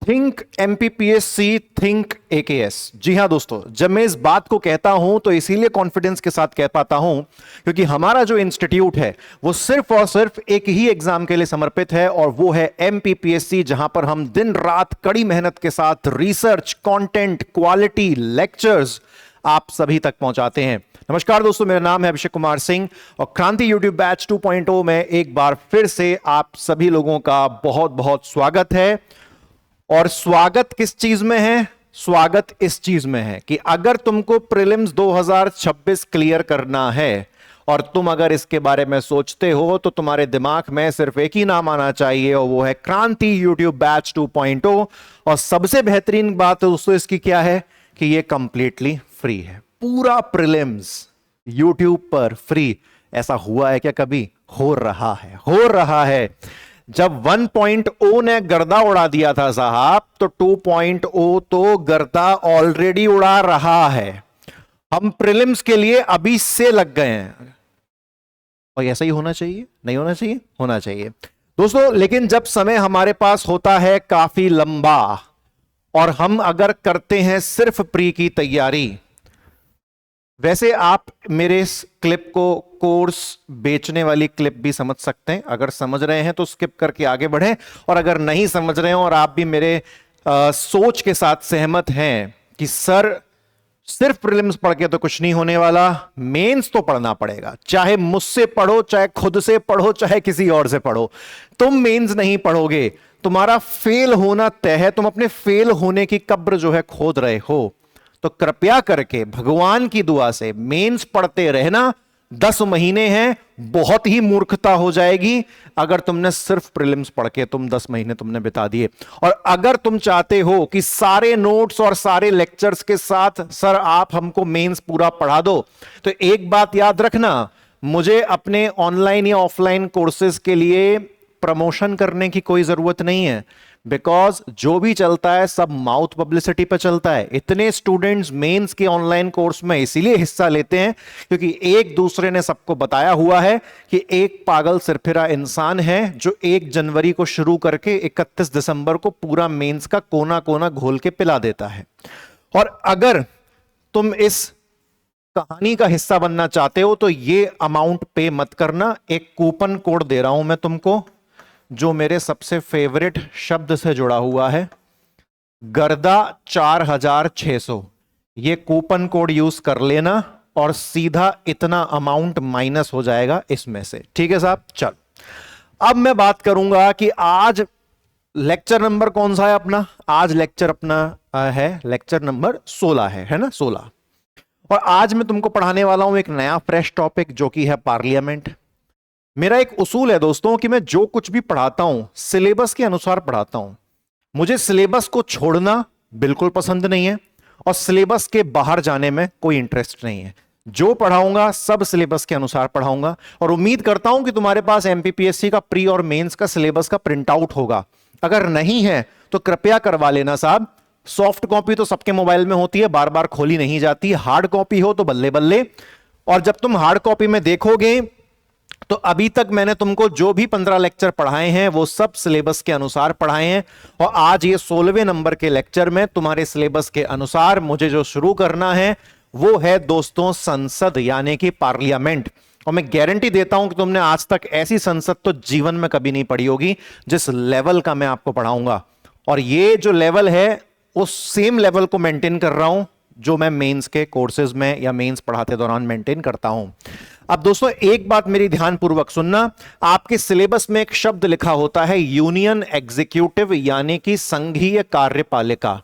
Think MPPSC, think AKS. जी हाँ दोस्तों, जब मैं इस बात को कहता हूं तो इसीलिए कॉन्फिडेंस के साथ कह पाता हूं क्योंकि हमारा जो इंस्टीट्यूट है वो सिर्फ और सिर्फ एक ही एग्जाम के लिए समर्पित है और वो है एमपीपीएससी, जहां पर हम दिन रात कड़ी मेहनत के साथ रिसर्च, कंटेंट, क्वालिटी, लेक्चर्स आप सभी तक पहुंचाते हैं। नमस्कार दोस्तों, मेरा नाम है अभिषेक कुमार सिंह और क्रांति यूट्यूब बैच 2.0 में एक बार फिर से आप सभी लोगों का बहुत बहुत स्वागत है। और स्वागत किस चीज में है? स्वागत इस चीज में है कि अगर तुमको प्रीलिम्स 2026 क्लियर करना है और तुम अगर इसके बारे में सोचते हो तो तुम्हारे दिमाग में सिर्फ एक ही नाम आना चाहिए और वो है क्रांति यूट्यूब बैच 2.0। और सबसे बेहतरीन बात दोस्तों इसकी क्या है कि ये कंप्लीटली फ्री है। पूरा प्रीलिम्स यूट्यूब पर फ्री। ऐसा हुआ है क्या कभी? हो रहा है, हो रहा है। जब 1.0 ने गर्दा उड़ा दिया था साहब, तो 2.0 तो गर्दा ऑलरेडी उड़ा रहा है। हम प्रीलिम्स के लिए अभी से लग गए हैं और ऐसा ही होना चाहिए, नहीं होना चाहिए? होना चाहिए दोस्तों। लेकिन जब समय हमारे पास होता है काफी लंबा और हम अगर करते हैं सिर्फ प्री की तैयारी, वैसे आप मेरे इस क्लिप को कोर्स बेचने वाली क्लिप भी समझ सकते हैं। अगर समझ रहे हैं तो स्किप करके आगे बढ़ें, और अगर नहीं समझ रहे हैं और आप भी मेरे सोच के साथ सहमत हैं कि सर सिर्फ प्रीलिम्स पढ़ के तो कुछ नहीं होने वाला, मेंस तो पढ़ना पड़ेगा। चाहे मुझसे पढ़ो, चाहे खुद से पढ़ो, चाहे किसी और से पढ़ो, तुम मेंस नहीं पढ़ोगे, तुम्हारा फेल होना तय है। तुम अपने फेल होने की कब्र जो है खोद रहे हो। तो कृपया करके भगवान की दुआ से मेंस पढ़ते रहना। 10 महीने हैं, बहुत ही मूर्खता हो जाएगी अगर तुमने सिर्फ प्रीलिम्स पढ़ के तुम 10 महीने तुमने बिता दिए। और अगर तुम चाहते हो कि सारे नोट्स और सारे लेक्चर्स के साथ सर आप हमको मेंस पूरा पढ़ा दो, तो एक बात याद रखना, मुझे अपने ऑनलाइन या ऑफलाइन कोर्सेज के लिए प्रमोशन करने की कोई जरूरत नहीं है, बिकॉज जो भी चलता है सब माउथ पब्लिसिटी पर चलता है। इतने स्टूडेंट्स मेंस के ऑनलाइन कोर्स में इसीलिए हिस्सा लेते हैं क्योंकि एक दूसरे ने सबको बताया हुआ है कि एक पागल सिरफिरा इंसान है जो 1 जनवरी को शुरू करके 31 दिसंबर को पूरा मेंस का कोना कोना घोल के पिला देता है। और अगर तुम इस कहानी का हिस्सा बनना चाहते हो तो ये अमाउंट पे मत करना। एक कूपन कोड दे रहा हूं मैं तुमको जो मेरे सबसे फेवरेट शब्द से जुड़ा हुआ है, गर्दा 4600। ये कूपन कोड यूज कर लेना और सीधा इतना अमाउंट माइनस हो जाएगा इसमें से। ठीक है साहब? चल, अब मैं बात करूंगा कि आज लेक्चर नंबर कौन सा है अपना। आज लेक्चर अपना है लेक्चर नंबर 16 है ना? 16। और आज मैं तुमको पढ़ाने वाला हूं एक नया फ्रेश टॉपिक जो कि है पार्लियामेंट। मेरा एक उसूल है दोस्तों कि मैं जो कुछ भी पढ़ाता हूं सिलेबस के अनुसार पढ़ाता हूं। मुझे सिलेबस को छोड़ना बिल्कुल पसंद नहीं है और सिलेबस के बाहर जाने में कोई इंटरेस्ट नहीं है। जो पढ़ाऊंगा सब सिलेबस के अनुसार पढ़ाऊंगा और उम्मीद करता हूं कि तुम्हारे पास एमपीपीएससी का प्री और मेंस का सिलेबस का प्रिंट आउट होगा। अगर नहीं है तो कृपया करवा लेना साहब। सॉफ्ट कॉपी तो सबके मोबाइल में होती है, बार बार खोली नहीं जाती। हार्ड कॉपी हो तो बल्ले बल्ले। और जब तुम हार्ड कॉपी में देखोगे तो अभी तक मैंने तुमको जो भी 15 लेक्चर पढ़ाए हैं वो सब सिलेबस के अनुसार पढ़ाए हैं। और आज ये 16वें नंबर के लेक्चर में तुम्हारे सिलेबस के अनुसार मुझे जो शुरू करना है वो है दोस्तों संसद, यानी कि पार्लियामेंट। और मैं गारंटी देता हूं कि तुमने आज तक ऐसी संसद तो जीवन में कभी नहीं पढ़ी होगी जिस लेवल का मैं आपको पढ़ाऊंगा। और ये जो लेवल है उस सेम लेवल को मेंटेन कर रहा हूं जो मैं मेंस के कोर्सेज में या मेंस पढ़ाते दौरान मेंटेन करता हूं। अब दोस्तों एक बात मेरी ध्यानपूर्वक सुनना, आपके सिलेबस में एक शब्द लिखा होता है यूनियन एग्जीक्यूटिव, यानी कि संघीय कार्यपालिका।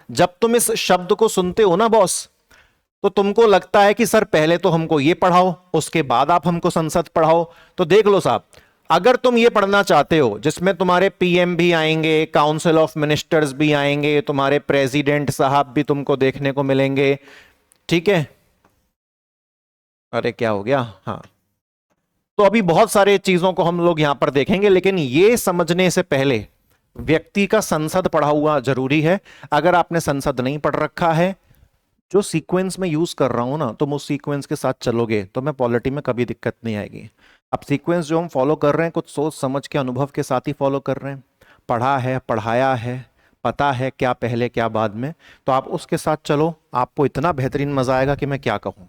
जब तुम इस शब्द को सुनते हो ना बॉस, तो तुमको लगता है कि सर पहले तो हमको ये पढ़ाओ उसके बाद आप हमको संसद पढ़ाओ। तो देख लो साहब, अगर तुम ये पढ़ना चाहते हो जिसमें तुम्हारे पीएम भी आएंगे, काउंसिल ऑफ मिनिस्टर्स भी आएंगे, तुम्हारे प्रेसिडेंट साहब भी तुमको देखने को मिलेंगे, ठीक है? अरे क्या हो गया? हाँ, तो अभी बहुत सारे चीजों को हम लोग यहां पर देखेंगे, लेकिन ये समझने से पहले व्यक्ति का संसद पढ़ा हुआ जरूरी है। अगर आपने संसद नहीं पढ़ रखा है, जो सीक्वेंस में यूज कर रहा हूं ना, तुम उस सीक्वेंस के साथ चलोगे तो मैं पॉलिटी में कभी दिक्कत नहीं आएगी। अब सीक्वेंस जो हम फॉलो कर रहे हैं कुछ सोच समझ के अनुभव के साथ ही फॉलो कर रहे हैं। पढ़ा है, पढ़ाया है, पता है क्या पहले क्या बाद में, तो आप उसके साथ चलो, आपको इतना बेहतरीन मजा आएगा कि मैं क्या कहूं।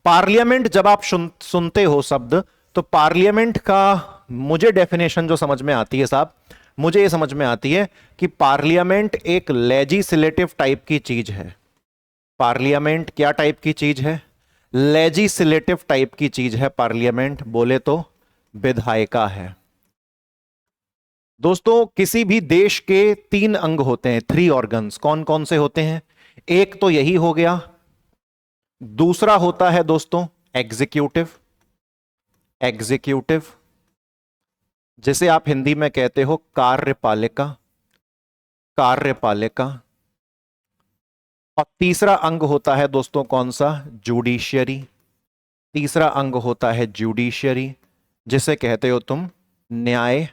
पार्लियामेंट जब आप सुनते हो शब्द, तो पार्लियामेंट का मुझे डेफिनेशन जो समझ में आती है साहब, मुझे ये समझ में आती है कि पार्लियामेंट एक लेजिस्लेटिव टाइप की चीज है। पार्लियामेंट क्या टाइप की चीज है? लेजिस्लेटिव टाइप की चीज है पार्लियामेंट, बोले तो विधायिका है। दोस्तों किसी भी देश के 3 अंग होते हैं, 3 ऑर्गन्स। कौन कौन से होते हैं? एक तो यही हो गया, दूसरा होता है दोस्तों एग्जीक्यूटिव। एग्जीक्यूटिव जिसे आप हिंदी में कहते हो कार्यपालिका, कार्यपालिका। और तीसरा अंग होता है दोस्तों कौन सा? जुडिशियरी। तीसरा अंग होता है जुडिशियरी, जिसे कहते हो तुम न्यायपालिका।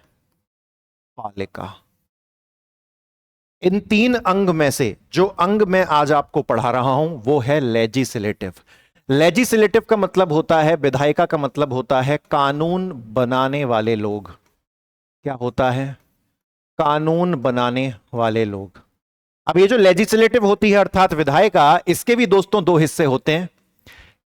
इन 3 अंग में से जो अंग मैं आज आपको पढ़ा रहा हूं वो है लेजिस्लेटिव। लेजिस्लेटिव का मतलब होता है, विधायिका का मतलब होता है कानून बनाने वाले लोग। क्या होता है? कानून बनाने वाले लोग। अब ये जो लेजिस्लेटिव होती है अर्थात विधायिका, इसके भी दोस्तों 2 हिस्से होते हैं।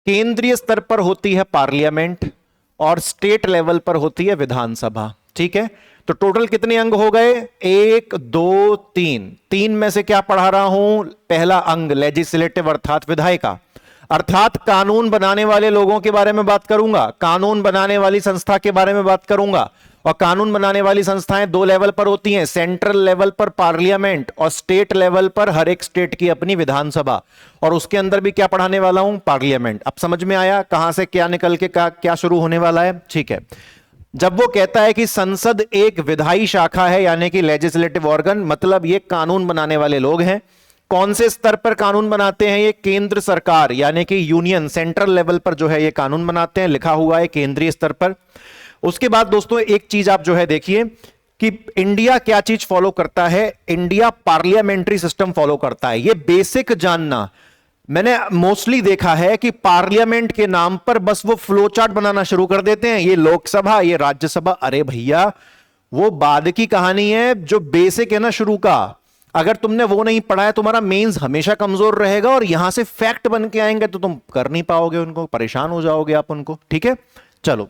केंद्रीय स्तर पर होती है पार्लियामेंट और स्टेट लेवल पर होती है विधानसभा। ठीक है, तो टोटल कितने अंग हो गए? 1 2 3। 3 में से क्या पढ़ा रहा हूं? पहला अंग लेजिस्लेटिव अर्थात विधायिका, अर्थात कानून बनाने वाले लोगों के बारे में बात करूंगा, कानून बनाने वाली संस्था के बारे में बात करूंगा। और कानून बनाने वाली संस्थाएं 2 लेवल पर होती हैं, सेंट्रल लेवल पर पार्लियामेंट और स्टेट लेवल पर हर एक स्टेट की अपनी विधानसभा। और उसके अंदर भी क्या पढ़ाने वाला हूं? पार्लियामेंट। अब समझ में आया कहां से क्या निकल के क्या शुरू होने वाला है? ठीक है, जब वो कहता है कि संसद एक विधायी शाखा है यानी कि लेजिस्लेटिव ऑर्गन, मतलब ये कानून बनाने वाले लोग हैं। कौन से स्तर पर कानून बनाते हैं? ये केंद्र सरकार यानी कि यूनियन, सेंट्रल लेवल पर जो है ये कानून बनाते हैं, लिखा हुआ है केंद्रीय स्तर पर। उसके बाद दोस्तों एक चीज आप जो है देखिए कि इंडिया क्या चीज फॉलो करता है। इंडिया पार्लियामेंट्री सिस्टम फॉलो करता है। ये बेसिक जानना, मैंने मोस्टली देखा है कि पार्लियामेंट के नाम पर बस वो फ्लो चार्ट बनाना शुरू कर देते हैं, ये लोकसभा, ये राज्यसभा। अरे भैया वो बाद की कहानी है, जो बेसिक है ना शुरू का, अगर तुमने वो नहीं पढ़ा है तुम्हारा मेंस हमेशा कमजोर रहेगा और यहां से फैक्ट बन के आएंगे तो तुम कर नहीं पाओगे, उनको परेशान हो जाओगे आप उनको। ठीक है, चलो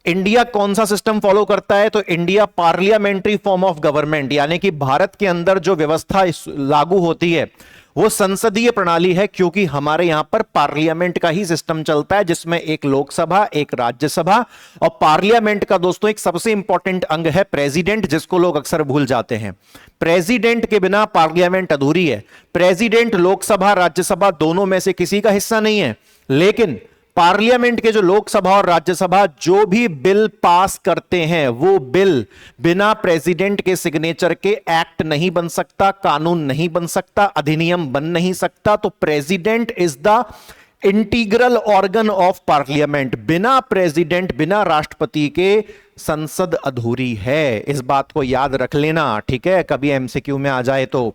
इंडिया कौन सा सिस्टम फॉलो करता है? तो India parliamentary form of government, यानी कि भारत के अंदर जो व्यवस्था लागू होती है वो संसदीय प्रणाली है, क्योंकि हमारे यहां पर पार्लियामेंट का ही सिस्टम चलता है, जिसमें एक लोकसभा, एक राज्यसभा। और पार्लियामेंट का दोस्तों एक सबसे इंपॉर्टेंट अंग है प्रेसिडेंट, जिसको लोग अक्सर भूल जाते हैं। प्रेसिडेंट के बिना पार्लियामेंट अधूरी है। प्रेसिडेंट लोकसभा राज्यसभा दोनों में से किसी का हिस्सा नहीं है, लेकिन पार्लियामेंट के जो लोकसभा और राज्यसभा जो भी बिल पास करते हैं वो बिल बिना प्रेसिडेंट के सिग्नेचर के एक्ट नहीं बन सकता, कानून नहीं बन सकता, अधिनियम बन नहीं सकता। तो president is the integral organ of parliament. बिना प्रेसिडेंट, बिना राष्ट्रपति के संसद अधूरी है। इस बात को याद रख लेना, ठीक है, कभी एमसीक्यू में आ जाए तो।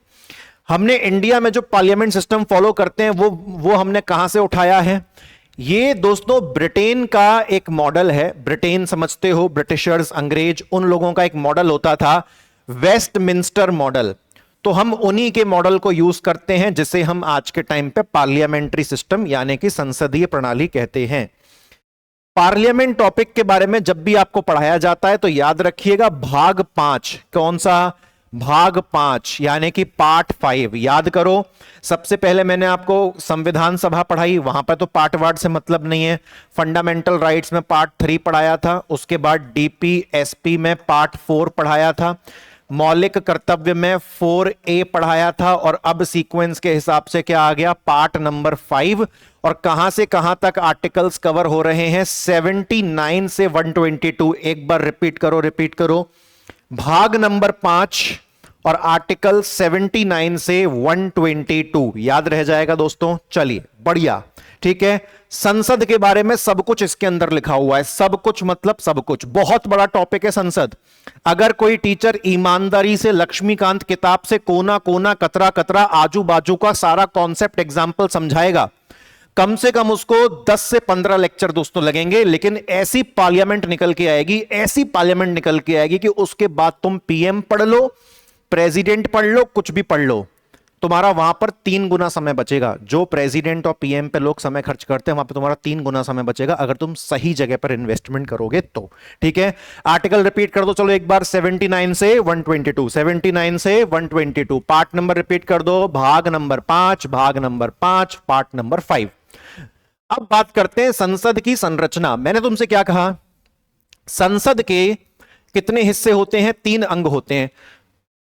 हमने इंडिया में जो पार्लियामेंट सिस्टम फॉलो करते हैं वो हमने कहां से उठाया है? ये दोस्तों ब्रिटेन का एक मॉडल है। ब्रिटेन समझते हो, ब्रिटिशर्स, अंग्रेज, उन लोगों का एक मॉडल होता था वेस्टमिंस्टर मॉडल। तो हम उन्हीं के मॉडल को यूज करते हैं, जिसे हम आज के टाइम पे पार्लियामेंट्री सिस्टम यानी कि संसदीय प्रणाली कहते हैं। पार्लियामेंट टॉपिक के बारे में जब भी आपको पढ़ाया जाता है तो याद रखिएगा भाग 5। कौन सा? भाग 5 यानी कि पार्ट 5 याद करो। सबसे पहले मैंने आपको संविधान सभा पढ़ाई, वहां पर तो पार्ट वार्ड से मतलब नहीं है। फंडामेंटल राइट्स में पार्ट 3 पढ़ाया था, उसके बाद डीपीएसपी में पार्ट 4 पढ़ाया था, मौलिक कर्तव्य में 4A पढ़ाया था, और अब सीक्वेंस के हिसाब से क्या आ गया? Part number 5। और कहां से कहां तक आर्टिकल्स कवर हो रहे हैं? 79 से 122। एक बार रिपीट करो, रिपीट करो। भाग नंबर 5 और आर्टिकल 79 से 122 याद रह जाएगा दोस्तों। चलिए बढ़िया, ठीक है। संसद के बारे में सब कुछ इसके अंदर लिखा हुआ है। सब कुछ मतलब सब कुछ, बहुत बड़ा टॉपिक है संसद। अगर कोई टीचर ईमानदारी से लक्ष्मीकांत किताब से कोना कोना, कतरा कतरा, आजू बाजू का सारा कॉन्सेप्ट एग्जाम्पल समझाएगा, कम से कम उसको 10 से 15 लेक्चर दोस्तों लगेंगे। लेकिन ऐसी पार्लियामेंट निकल के आएगी, ऐसी पार्लियामेंट निकल के आएगी कि उसके बाद तुम पीएम पढ़ लो, प्रेसिडेंट पढ़ लो, कुछ भी पढ़ लो, तुम्हारा वहां पर 3 गुना समय बचेगा। जो प्रेसिडेंट और पीएम पे लोग समय खर्च करते हैं, वहां पे तुम्हारा 3 गुना समय बचेगा अगर तुम सही जगह पर इन्वेस्टमेंट करोगे तो। ठीक है, आर्टिकल रिपीट कर दो चलो एक बार, 79 से 122, 79 से 122, पार्ट नंबर रिपीट कर दो, भाग नंबर 5, भाग नंबर 5, पार्ट नंबर 5। अब बात करते हैं संसद की संरचना। मैंने तुमसे क्या कहा, संसद के कितने हिस्से होते हैं? 3 अंग होते हैं।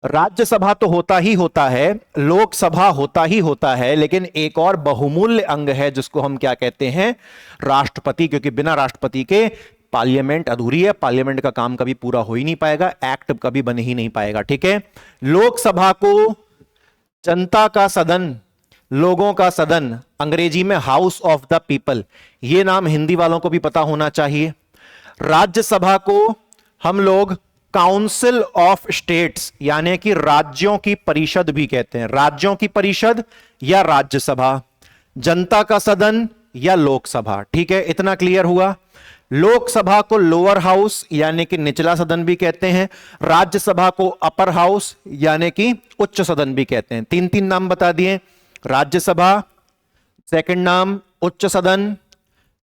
राज्यसभा तो होता ही होता है, लोकसभा होता ही होता है, लेकिन एक और बहुमूल्य अंग है जिसको हम क्या कहते हैं? राष्ट्रपति, क्योंकि बिना राष्ट्रपति के पार्लियामेंट अधूरी है, पार्लियामेंट का काम कभी पूरा हो ही नहीं पाएगा, एक्ट कभी बन ही नहीं पाएगा। ठीक है, लोकसभा को जनता का सदन, लोगों का सदन, अंग्रेजी में हाउस ऑफ द पीपल, यह नाम हिंदी वालों को भी पता होना चाहिए। राज्यसभा को हम लोग काउंसिल ऑफ स्टेट्स यानी कि राज्यों की परिषद भी कहते हैं, राज्यों की परिषद या राज्यसभा, जनता का सदन या लोकसभा। ठीक है, इतना क्लियर हुआ। लोकसभा को लोअर हाउस यानी कि निचला सदन भी कहते हैं, राज्यसभा को अपर हाउस यानी कि उच्च सदन भी कहते हैं। 3 नाम बता दिए, राज्यसभा, सेकंड नाम उच्च सदन,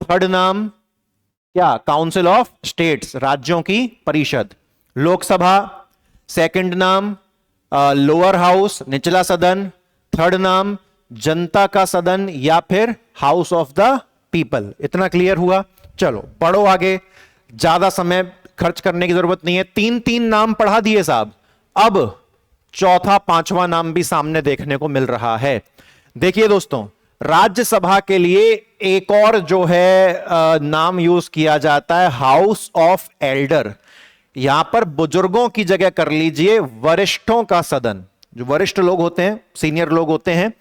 थर्ड नाम क्या? काउंसिल ऑफ स्टेट्स, राज्यों की परिषद। लोकसभा, सेकंड नाम लोअर हाउस, निचला सदन, थर्ड नाम जनता का सदन या फिर हाउस ऑफ द पीपल। इतना क्लियर हुआ? चलो पढ़ो आगे, ज्यादा समय खर्च करने की जरूरत नहीं है। 3 नाम पढ़ा दिए साहब, अब चौथा पांचवा नाम भी सामने देखने को मिल रहा है। देखिए दोस्तों, राज्यसभा के लिए एक और जो है नाम यूज किया जाता है, हाउस ऑफ एल्डर। यहां पर बुजुर्गों की जगह कर लीजिए वरिष्ठों का सदन। जो वरिष्ठ लोग होते हैं, सीनियर लोग होते हैं,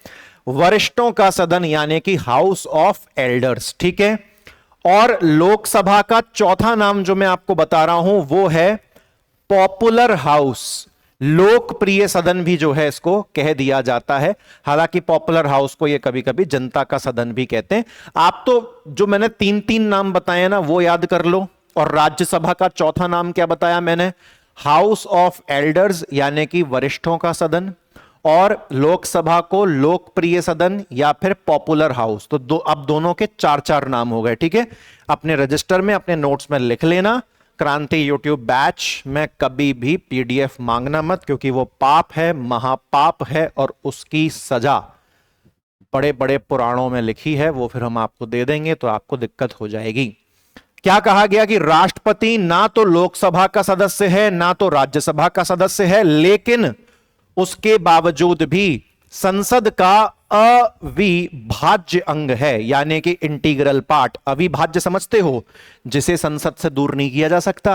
वरिष्ठों का सदन यानी कि हाउस ऑफ एल्डर्स। ठीक है, और लोकसभा का चौथा नाम जो मैं आपको बता रहा हूं वो है पॉपुलर हाउस, लोकप्रिय सदन भी जो है इसको कह दिया जाता है। हालांकि पॉपुलर हाउस को ये कभी कभी जनता का सदन भी कहते हैं। आप तो जो मैंने 3 नाम बताए ना वो याद कर लो। और राज्यसभा का चौथा नाम क्या बताया मैंने? हाउस ऑफ एल्डर्स यानी कि वरिष्ठों का सदन, और लोकसभा को लोकप्रिय सदन या फिर पॉपुलर हाउस। तो अब दोनों के 4 नाम हो गए। ठीक है, अपने रजिस्टर में, अपने नोट्स में लिख लेना। क्रांति यूट्यूब बैच में कभी भी पीडीएफ मांगना मत, क्योंकि वो पाप है, महापाप है, और उसकी सजा बड़े बड़े पुराणों में लिखी है, वो फिर हम आपको दे देंगे तो आपको दिक्कत हो जाएगी। क्या कहा गया कि राष्ट्रपति ना तो लोकसभा का सदस्य है ना तो राज्यसभा का सदस्य है, लेकिन उसके बावजूद भी संसद का अविभाज्य अंग है, यानी कि इंटीग्रल पार्ट। अविभाज्य समझते हो, जिसे संसद से दूर नहीं किया जा सकता।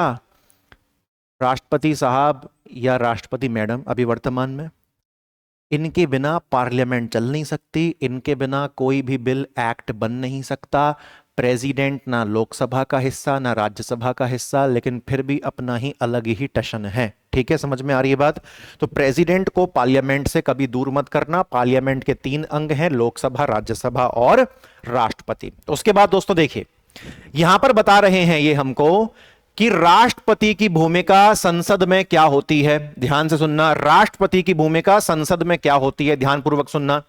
राष्ट्रपति साहब या राष्ट्रपति मैडम अभी वर्तमान में, इनके बिना पार्लियामेंट चल नहीं सकती, इनके बिना कोई भी बिल एक्ट बन नहीं सकता। प्रेसिडेंट ना लोकसभा का हिस्सा ना राज्यसभा का हिस्सा, लेकिन फिर भी अपना ही अलग ही टशन है। ठीक है, समझ में आ रही है बात? तो प्रेसिडेंट को पार्लियामेंट से कभी दूर मत करना। पार्लियामेंट के 3 अंग हैं, लोकसभा, राज्यसभा और राष्ट्रपति। तो उसके बाद दोस्तों देखिए, यहां पर बता रहे हैं ये हमको कि राष्ट्रपति की भूमिका संसद में क्या होती है। ध्यान से सुनना, राष्ट्रपति की भूमिका संसद में क्या होती है, ध्यानपूर्वक सुनना।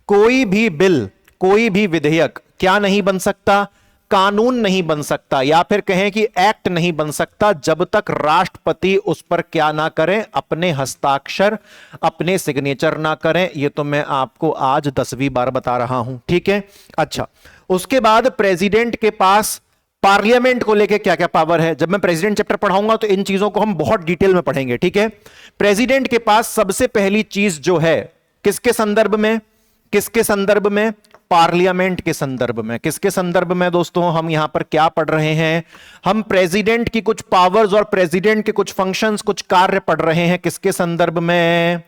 कोई भी बिल, कोई भी विधेयक क्या नहीं बन सकता? कानून नहीं बन सकता, या फिर कहें कि एक्ट नहीं बन सकता, जब तक राष्ट्रपति उस पर क्या ना करें, अपने हस्ताक्षर, अपने सिग्नेचर ना करें। ये तो मैं आपको आज 10वीं बार बता रहा हूं। ठीक है, अच्छा, उसके बाद प्रेसिडेंट के पास पार्लियामेंट को लेकर क्या क्या पावर है। जब मैं प्रेसिडेंट चैप्टर पढ़ाऊंगा तो इन चीजों को हम बहुत डिटेल में पढ़ेंगे। ठीक है, प्रेसिडेंट के पास सबसे पहली चीज जो है, किसके संदर्भ में? किसके संदर्भ में? पार्लियामेंट के संदर्भ में। किसके संदर्भ में दोस्तों? हम यहां पर क्या पढ़ रहे हैं? हम प्रेसिडेंट की कुछ पावर्स और प्रेसिडेंट के कुछ फंक्शंस, कुछ कार्य पढ़ रहे हैं। किसके संदर्भ में?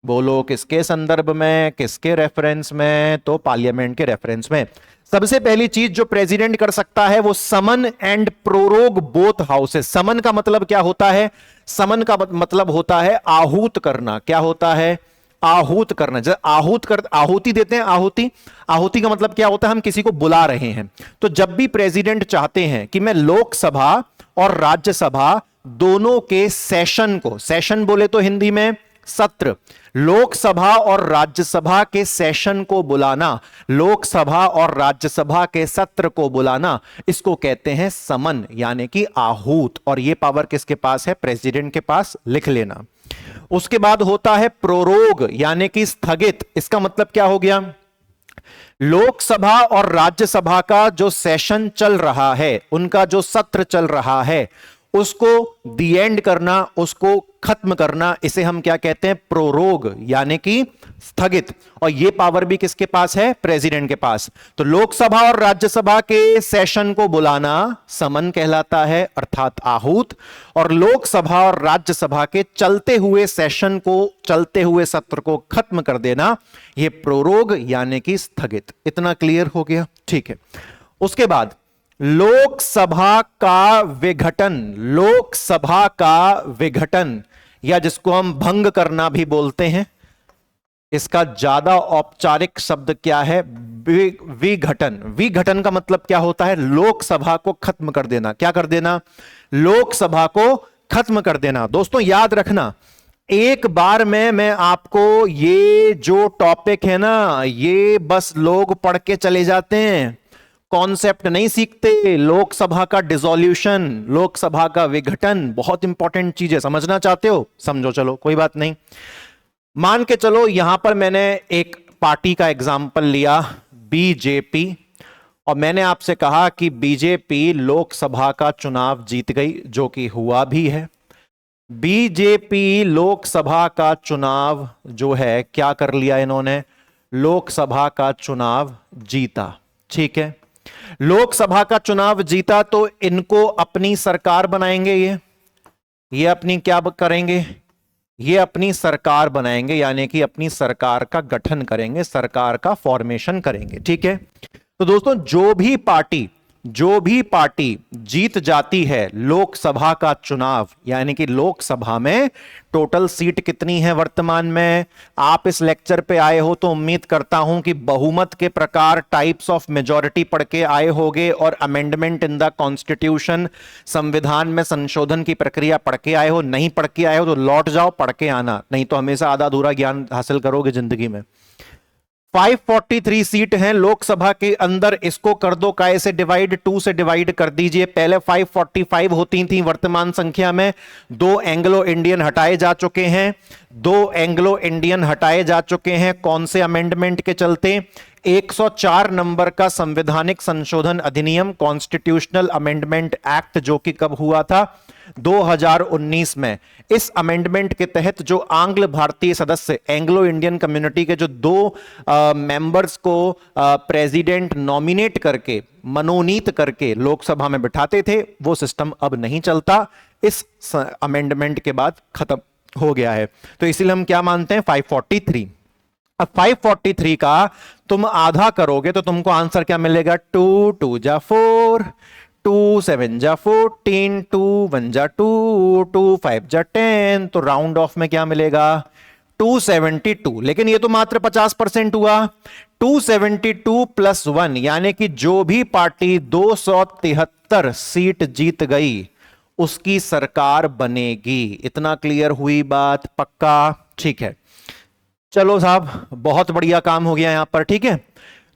बोलो, किसके संदर्भ में, किसके रेफरेंस में? तो पार्लियामेंट के रेफरेंस में। सबसे पहली चीज जो प्रेसिडेंट कर सकता है वो someone and prorogue both houses. समन का मतलब क्या होता है? समन का मतलब होता है आहूत करना। क्या होता है? आहूत करना। जब आहुति देते हैं, आहुति का मतलब क्या होता है? हम किसी को बुला रहे हैं। तो जब भी प्रेसिडेंट चाहते हैं कि मैं लोकसभा और राज्यसभा दोनों के सेशन को, सेशन बोले तो हिंदी में सत्र। लोकसभा और राज्यसभा के सेशन को बुलाना, लोकसभा और राज्यसभा के सत्र को बुलाना, इसको कहते हैं समन यानी कि आहूत। और यह पावर किसके पास है? प्रेसिडेंट के पास, लिख लेना। उसके बाद होता है प्रोरोग यानी कि स्थगित। इसका मतलब क्या हो गया? लोकसभा और राज्यसभा का जो सेशन चल रहा है, उनका जो सत्र चल रहा है, उसको दी एंड करना, उसको खत्म करना, इसे हम क्या कहते हैं? प्रोरोग यानी कि स्थगित। और यह पावर भी किसके पास है? प्रेसिडेंट के पास। तो लोकसभा और राज्यसभा के सेशन को बुलाना समन कहलाता है, अर्थात आहूत। और लोकसभा और राज्यसभा के चलते हुए सेशन को, चलते हुए सत्र को खत्म कर देना, यह प्रोरोग यानी कि स्थगित। इतना क्लियर हो गया? ठीक है। उसके बाद लोकसभा का विघटन, लोकसभा का विघटन या जिसको हम भंग करना भी बोलते हैं, इसका ज्यादा औपचारिक शब्द क्या है? विघटन। विघटन का मतलब क्या होता है? लोकसभा को खत्म कर देना। क्या कर देना? लोकसभा को खत्म कर देना। दोस्तों याद रखना, एक बार में मैं आपको ये जो टॉपिक है ना, ये बस लोग पढ़ के चले जाते हैं, कॉन्सेप्ट नहीं सीखते। लोकसभा का डिसोल्यूशन, लोकसभा का विघटन बहुत इंपॉर्टेंट चीज है। समझना चाहते हो? समझो, चलो कोई बात नहीं। मान के चलो यहां पर मैंने एक पार्टी का एग्जाम्पल लिया, बीजेपी, और मैंने आपसे कहा कि बीजेपी लोकसभा का चुनाव जीत गई, जो कि हुआ भी है। बीजेपी लोकसभा का चुनाव जो है क्या कर लिया इन्होंने? लोकसभा का चुनाव जीता। ठीक है, लोकसभा का चुनाव जीता तो इनको अपनी सरकार बनाएंगे। ये अपनी क्या करेंगे? ये अपनी सरकार बनाएंगे, यानी कि अपनी सरकार का गठन करेंगे, सरकार का फॉर्मेशन करेंगे। ठीक है। तो दोस्तों जो भी पार्टी जीत जाती है लोकसभा का चुनाव, यानी कि लोकसभा में टोटल सीट कितनी है वर्तमान में? आप इस लेक्चर पे आए हो तो उम्मीद करता हूं कि बहुमत के प्रकार, टाइप्स ऑफ मेजॉरिटी पढ़ के आए होगे और अमेंडमेंट इन द कॉन्स्टिट्यूशन, संविधान में संशोधन की प्रक्रिया पढ़ के आए हो। नहीं पढ़ के आए हो तो लौट जाओ, पढ़ के आना, नहीं तो हमेशा आधा अधूरा ज्ञान हासिल करोगे जिंदगी में। 543 सीट हैं लोकसभा के अंदर, इसको कर दो काय से डिवाइड? 2 से डिवाइड कर दीजिए। पहले 545 होती थी वर्तमान संख्या में, 2 एंग्लो इंडियन हटाए जा चुके हैं, 2 एंग्लो इंडियन हटाए जा चुके हैं। कौन से अमेंडमेंट के चलते? 104 नंबर का संवैधानिक संशोधन अधिनियम, कॉन्स्टिट्यूशनल अमेंडमेंट एक्ट, जो कि कब हुआ था? 2019 में। इस अमेंडमेंट के तहत जो आंग्ल भारतीय सदस्य, एंग्लो इंडियन कम्युनिटी के जो 2 मेंबर्स को प्रेसिडेंट नॉमिनेट करके, मनोनीत करके लोकसभा में बिठाते थे, वो सिस्टम अब नहीं चलता। इस अमेंडमेंट के बाद खत्म हो गया है। तो इसीलिए हम क्या मानते हैं? 543। अब 543 का तुम आधा करोगे तो तुमको आंसर क्या मिलेगा? 2 2 जा 4, 2 7 जा 14, 2 1 जा 2, 2 5 जा 10, तो राउंड ऑफ में क्या मिलेगा? 272। लेकिन ये तो मात्र 50% हुआ। 272 प्लस 1, यानी कि जो भी पार्टी 273 सीट जीत गई उसकी सरकार बनेगी। इतना क्लियर हुई बात? पक्का? ठीक है, चलो साहब, बहुत बढ़िया काम हो गया यहां पर। ठीक है,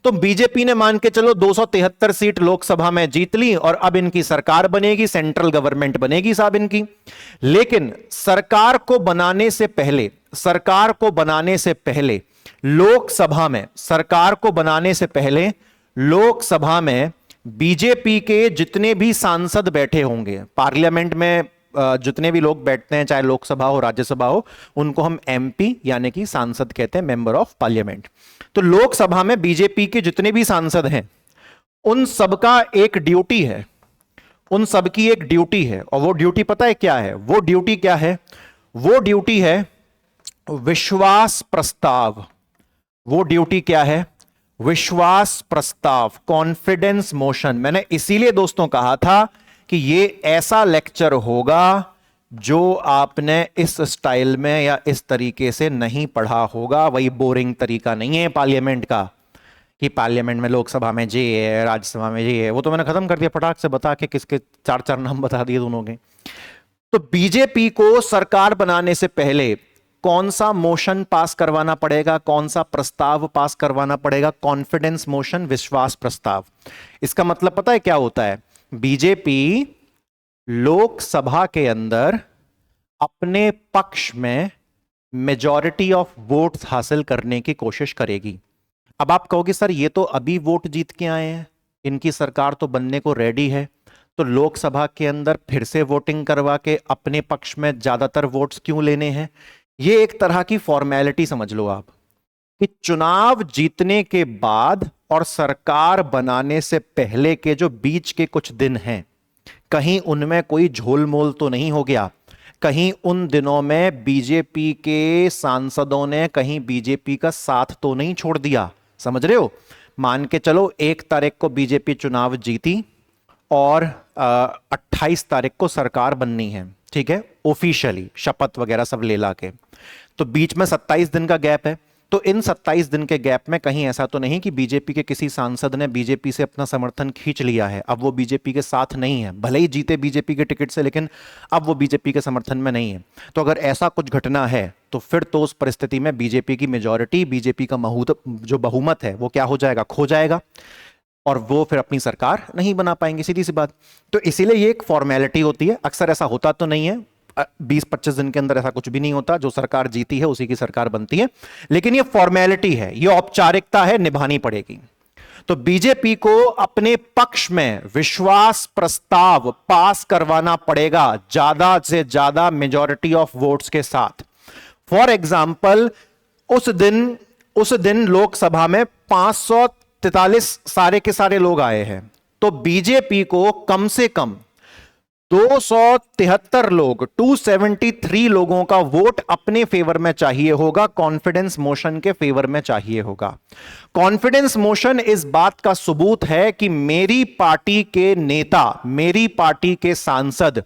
तो बीजेपी ने मान के चलो 273 सीट लोकसभा में जीत ली और अब इनकी सरकार बनेगी, सेंट्रल गवर्नमेंट बनेगी साहब इनकी। लेकिन सरकार को बनाने से पहले, सरकार को बनाने से पहले लोकसभा में, सरकार को बनाने से पहले लोकसभा में बीजेपी के जितने भी सांसद बैठे होंगे, पार्लियामेंट में जितने भी लोग बैठते हैं, चाहे लोकसभा हो राज्यसभा हो, उनको हम एमपी यानी कि सांसद कहते हैं, मेंबर ऑफ पार्लियामेंट। तो लोकसभा में बीजेपी के जितने भी सांसद हैं, उन सबका एक ड्यूटी है, उन सबकी एक ड्यूटी है। और वो ड्यूटी पता है क्या है? वो ड्यूटी क्या है? वो ड्यूटी है विश्वास प्रस्ताव। वो ड्यूटी क्या है? विश्वास प्रस्ताव, कॉन्फिडेंस मोशन। मैंने इसीलिए दोस्तों कहा था कि ये ऐसा लेक्चर होगा जो आपने इस स्टाइल में या इस तरीके से नहीं पढ़ा होगा। वही बोरिंग तरीका नहीं है पार्लियामेंट का कि पार्लियामेंट में, लोकसभा में जे है, राज्यसभा में जे है। वो तो मैंने खत्म कर दिया फटाक से बता के, किसके 4 नाम बता दिए दोनों के। तो बीजेपी को सरकार बनाने से पहले कौन सा मोशन पास करवाना पड़ेगा, कौन सा प्रस्ताव पास करवाना पड़ेगा? कॉन्फिडेंस मोशन, विश्वास प्रस्ताव। इसका मतलब पता है क्या होता है? बीजेपी लोकसभा के अंदर अपने पक्ष में मेजॉरिटी ऑफ वोट्स हासिल करने की कोशिश करेगी। अब आप कहोगे सर ये तो अभी वोट जीत के आए हैं, इनकी सरकार तो बनने को रेडी है, तो लोकसभा के अंदर फिर से वोटिंग करवा के अपने पक्ष में ज्यादातर वोट्स क्यों लेने हैं? ये एक तरह की फॉर्मेलिटी समझ लो आप, कि चुनाव जीतने के बाद और सरकार बनाने से पहले के जो बीच के कुछ दिन हैं, कहीं उनमें कोई झोलमोल तो नहीं हो गया? कहीं उन दिनों में बीजेपी के सांसदों ने कहीं बीजेपी का साथ तो नहीं छोड़ दिया? समझ रहे हो? मान के चलो 1 तारीख को बीजेपी चुनाव जीती और 28 तारीख को सरकार बननी है, ठीक है, ऑफिशियली शपथ वगैरह सब ले ला के, तो बीच में 27 दिन का गैप है। तो इन 27 दिन के गैप में कहीं ऐसा तो नहीं कि बीजेपी के किसी सांसद ने बीजेपी से अपना समर्थन खींच लिया है, अब वो बीजेपी के साथ नहीं है, भले ही जीते बीजेपी के टिकट से, लेकिन अब वो बीजेपी के समर्थन में नहीं है। तो अगर ऐसा कुछ घटना है तो फिर तो उस परिस्थिति में बीजेपी की मेजॉरिटी, बीजेपी का जो बहुमत है वो क्या हो जाएगा? खो जाएगा, और वो फिर अपनी सरकार नहीं बना पाएंगे, सीधी सी बात। तो इसीलिए ये एक फॉर्मेलिटी होती है, अक्सर ऐसा होता तो नहीं है, 20-25 दिन के अंदर ऐसा कुछ भी नहीं होता, जो सरकार जीती है उसी की सरकार बनती है, लेकिन ये फॉर्मेलिटी है, ये औपचारिकता है, निभानी पड़ेगी। तो बीजेपी को अपने पक्ष में विश्वास प्रस्ताव पास करवाना पड़ेगा ज्यादा से ज्यादा मेजॉरिटी ऑफ वोट्स के साथ। फॉर एग्जाम्पल, उस दिन लोकसभा में 543 सारे के सारे लोग आए हैं, तो बीजेपी को कम से कम 273 लोग, 273 लोगों का वोट अपने फेवर में चाहिए होगा, कॉन्फिडेंस मोशन के फेवर में चाहिए होगा। कॉन्फिडेंस मोशन इस बात का सबूत है कि मेरी पार्टी के नेता, मेरी पार्टी के सांसद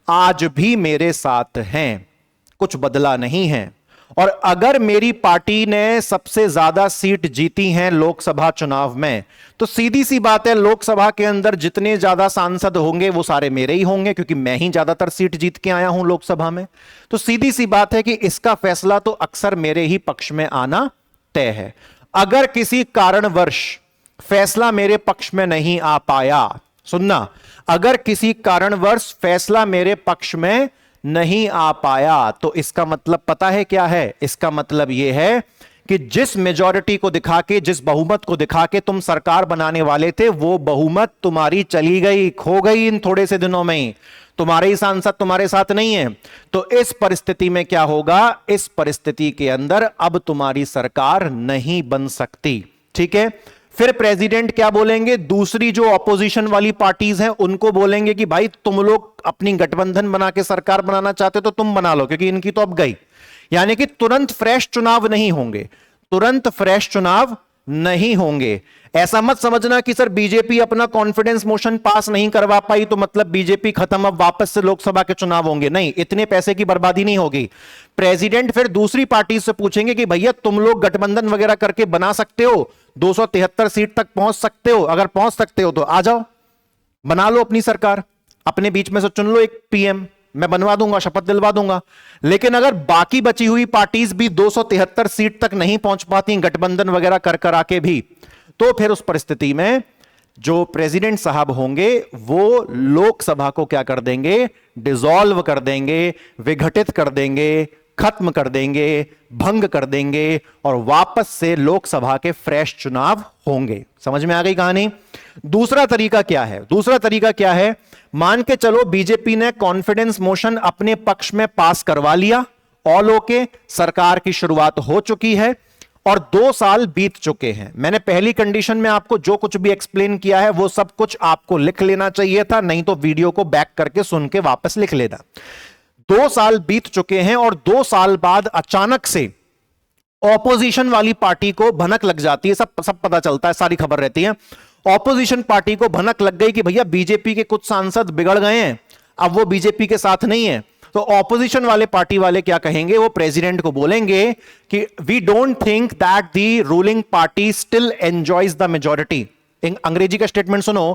आज भी मेरे साथ हैं, कुछ बदला नहीं है। और अगर मेरी पार्टी ने सबसे ज्यादा सीट जीती हैं लोकसभा चुनाव में, तो सीधी सी बात है, लोकसभा के अंदर जितने ज्यादा सांसद होंगे वो सारे मेरे ही होंगे, क्योंकि मैं ही ज्यादातर सीट जीत के आया हूं लोकसभा में। तो सीधी सी बात है कि इसका फैसला तो अक्सर मेरे ही पक्ष में आना तय है। अगर किसी कारणवश फैसला मेरे पक्ष में नहीं आ पाया, सुनना, अगर किसी कारणवश फैसला मेरे पक्ष में नहीं आ पाया, तो इसका मतलब पता है क्या है? इसका मतलब यह है कि जिस मेजॉरिटी को दिखा के, जिस बहुमत को दिखा के तुम सरकार बनाने वाले थे, वो बहुमत तुम्हारी चली गई, खो गई इन थोड़े से दिनों में ही। तुम्हारे ही सांसद तुम्हारे साथ नहीं है। तो इस परिस्थिति में क्या होगा? इस परिस्थिति के अंदर अब तुम्हारी सरकार नहीं बन सकती, ठीक है। फिर प्रेसिडेंट क्या बोलेंगे? दूसरी जो ऑपोजिशन वाली पार्टीज हैं उनको बोलेंगे कि भाई तुम लोग अपनी गठबंधन बना के सरकार बनाना चाहते तो तुम बना लो, क्योंकि इनकी तो अब गई। यानी कि तुरंत फ्रेश चुनाव नहीं होंगे, तुरंत फ्रेश चुनाव नहीं होंगे। ऐसा मत समझना कि सर बीजेपी अपना कॉन्फिडेंस मोशन पास नहीं करवा पाई तो मतलब बीजेपी खत्म, अब वापस से लोकसभा के चुनाव होंगे। नहीं, इतने पैसे की बर्बादी नहीं होगी। प्रेसिडेंट फिर दूसरी पार्टी से पूछेंगे कि भैया तुम लोग गठबंधन वगैरह करके बना सकते हो, 273 सीट तक पहुंच सकते हो, अगर पहुंच सकते हो तो आ जाओ, बना लो अपनी सरकार, अपने बीच में से चुन लो एक पीएम, मैं बनवा दूंगा, शपथ दिलवा दूंगा। लेकिन अगर बाकी बची हुई पार्टीज भी 273 सीट तक नहीं पहुंच पाती गठबंधन वगैरह कर कर आके भी, तो फिर उस परिस्थिति में जो प्रेसिडेंट साहब होंगे वो लोकसभा को क्या कर देंगे? डिसॉल्व कर देंगे, विघटित कर देंगे, खत्म कर देंगे, भंग कर देंगे, और वापस से लोकसभा के फ्रेश चुनाव होंगे। समझ में आ गई कहानी? दूसरा तरीका क्या है? दूसरा तरीका क्या है? मान के चलो बीजेपी ने कॉन्फिडेंस मोशन अपने पक्ष में पास करवा लिया, ऑल ओके, सरकार की शुरुआत हो चुकी है और 2 साल बीत चुके हैं। मैंने पहली कंडीशन में आपको जो कुछ भी एक्सप्लेन किया है वो सब कुछ आपको लिख लेना चाहिए था, नहीं तो वीडियो को बैक करके सुन के वापस लिख लेना। 2 साल बीत चुके हैं और 2 साल बाद अचानक से ऑपोजिशन वाली पार्टी को भनक लग जाती है, सब पता चलता है, सारी खबर रहती है। ऑपोजिशन पार्टी को भनक लग गई कि भैया बीजेपी के कुछ सांसद बिगड़ गए हैं, अब वो बीजेपी के साथ नहीं है। तो ऑपोजिशन वाले पार्टी वाले क्या कहेंगे? वो प्रेसिडेंट को बोलेंगे कि we don't think that the ruling party still enjoys the majority अंग्रेजी का स्टेटमेंट सुनो।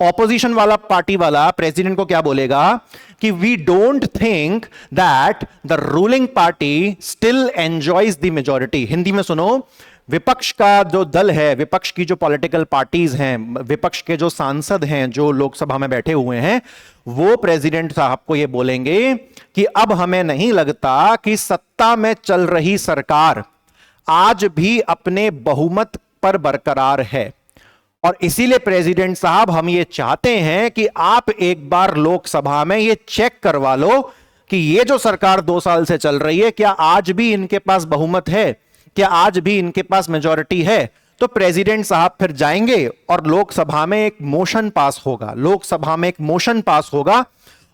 ऑपोजिशन वाला पार्टी वाला प्रेसिडेंट को क्या बोलेगा कि we don't think that the ruling party still enjoys the majority. Hindi में सुनो, विपक्ष का जो दल है, विपक्ष की जो पॉलिटिकल पार्टीज हैं, विपक्ष के जो सांसद हैं जो लोकसभा में बैठे हुए हैं, वो प्रेसिडेंट साहब को ये बोलेंगे कि अब हमें नहीं लगता कि सत्ता में चल रही सरकार आज भी अपने बहुमत पर बरकरार है, और इसीलिए प्रेसिडेंट साहब हम ये चाहते हैं कि आप एक बार लोकसभा में ये चेक करवा लो कि ये जो सरकार 2 साल से चल रही है, क्या आज भी इनके पास बहुमत है, क्या आज भी इनके पास मेजॉरिटी है। तो प्रेसिडेंट साहब फिर जाएंगे और लोकसभा में एक मोशन पास होगा, लोकसभा में एक मोशन पास होगा।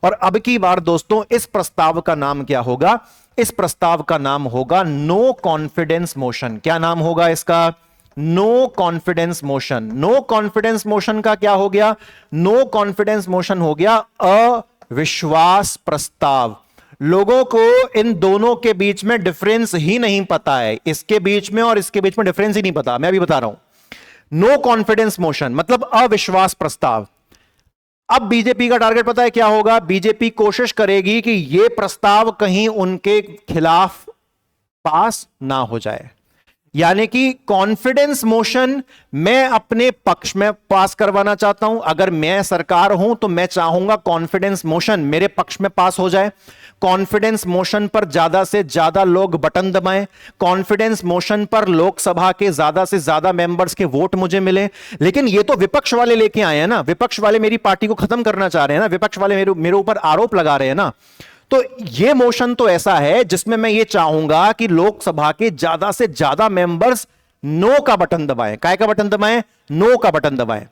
और अब की बार दोस्तों इस प्रस्ताव का नाम क्या होगा? इस प्रस्ताव का नाम होगा नो कॉन्फिडेंस मोशन। क्या नाम होगा इसका? No confidence motion. No confidence motion का क्या हो गया? नो कॉन्फिडेंस मोशन हो गया अविश्वास प्रस्ताव। लोगों को इन दोनों के बीच में डिफरेंस ही नहीं पता है, इसके बीच में और इसके बीच में डिफरेंस ही नहीं पता। मैं अभी बता रहा हूं। नो कॉन्फिडेंस मोशन मतलब अविश्वास प्रस्ताव। अब बीजेपी का टारगेट पता है क्या होगा? बीजेपी कोशिश करेगी कि यह प्रस्ताव कहीं उनके खिलाफ पास ना हो जाए, यानी कि कॉन्फिडेंस मोशन मैं अपने पक्ष में पास करवाना चाहता हूं। अगर मैं सरकार हूं तो मैं चाहूंगा कॉन्फिडेंस मोशन मेरे पक्ष में पास हो जाए। कॉन्फिडेंस मोशन पर ज्यादा से ज्यादा लोग बटन दबाएं, कॉन्फिडेंस मोशन पर लोकसभा के ज्यादा से ज्यादा मेंबर्स के वोट मुझे मिले। लेकिन ये तो विपक्ष वाले लेके आए हैं ना, विपक्ष वाले मेरी पार्टी को खत्म करना चाह रहे हैं ना, विपक्ष वाले मेरे ऊपर आरोप लगा रहे हैं ना। तो ये मोशन तो ऐसा है जिसमें मैं ये चाहूंगा कि लोकसभा के ज्यादा से ज्यादा मेंबर्स नो का बटन दबाएं। काय का बटन दबाएं? नो का बटन दबाएं।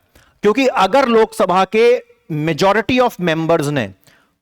क्योंकि अगर लोकसभा के मेजॉरिटी ऑफ मेंबर्स ने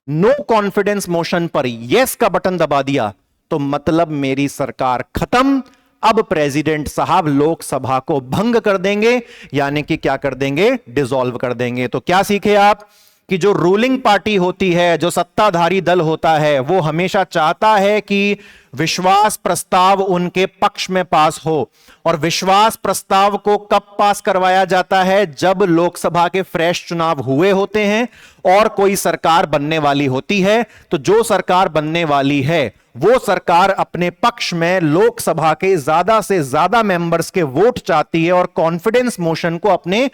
नो कॉन्फिडेंस मोशन पर यस का बटन दबा दिया तो मतलब मेरी सरकार खत्म। अब प्रेसिडेंट साहब लोकसभा को भंग कर देंगे, यानी कि क्या कर देंगे? डिसॉल्व कर देंगे। तो क्या सीखे आप कि जो रूलिंग पार्टी होती है, जो सत्ताधारी दल होता है, वो हमेशा चाहता है कि विश्वास प्रस्ताव उनके पक्ष में पास हो। और विश्वास प्रस्ताव को कब पास करवाया जाता है? जब लोकसभा के फ्रेश चुनाव हुए होते हैं और कोई सरकार बनने वाली होती है। तो जो सरकार बनने वाली है वो सरकार अपने पक्ष में लोकसभा के ज्यादा से ज्यादा मेंबर्स के वोट चाहती है और कॉन्फिडेंस मोशन को अपने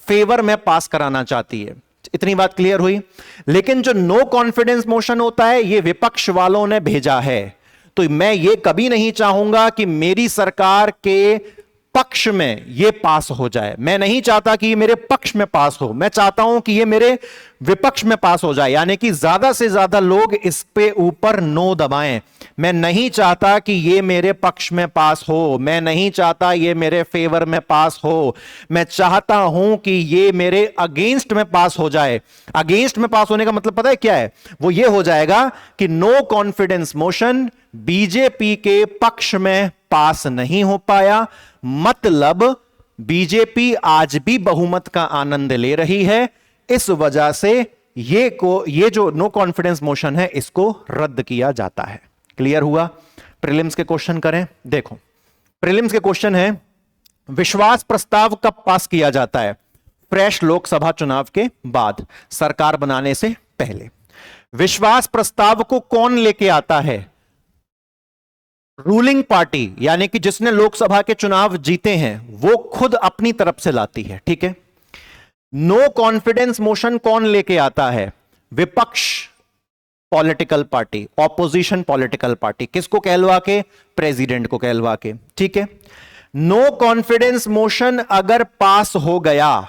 फेवर में पास कराना चाहती है। इतनी बात क्लियर हुई। लेकिन जो नो कॉन्फिडेंस मोशन होता है ये विपक्ष वालों ने भेजा है। तो मैं ये कभी नहीं चाहूंगा कि मेरी सरकार के पक्ष में ये पास हो जाए। मैं नहीं चाहता कि ये मेरे पक्ष में पास हो, मैं चाहता हूं कि ये मेरे विपक्ष में पास हो जाए, यानी कि ज्यादा से ज्यादा लोग इस पे ऊपर नो दबाएं। मैं नहीं चाहता कि ये मेरे पक्ष में पास हो, मैं नहीं चाहता ये मेरे फेवर में पास हो, मैं चाहता हूं कि ये मेरे अगेंस्ट में पास हो जाए। अगेंस्ट में पास होने का मतलब पता है क्या है? वो ये हो जाएगा कि नो कॉन्फिडेंस मोशन बीजेपी के पक्ष में पास नहीं हो पाया, मतलब बीजेपी आज भी बहुमत का आनंद ले रही है। इस वजह से ये जो नो कॉन्फिडेंस मोशन है इसको रद्द किया जाता है। क्लियर हुआ? प्रीलिम्स के क्वेश्चन करें। देखो प्रीलिम्स के क्वेश्चन है, विश्वास प्रस्ताव कब पास किया जाता है? फ्रेश लोकसभा चुनाव के बाद, सरकार बनाने से पहले। विश्वास प्रस्ताव को कौन लेके आता है? रूलिंग पार्टी, यानी कि जिसने लोकसभा के चुनाव जीते हैं वो खुद अपनी तरफ से लाती है। ठीक है। नो कॉन्फिडेंस मोशन कौन लेके आता है? विपक्ष political party, opposition political party. किसको कहलवा के? प्रेसिडेंट को कहलवा के। ठीक है। नो कॉन्फिडेंस मोशन अगर पास हो गया,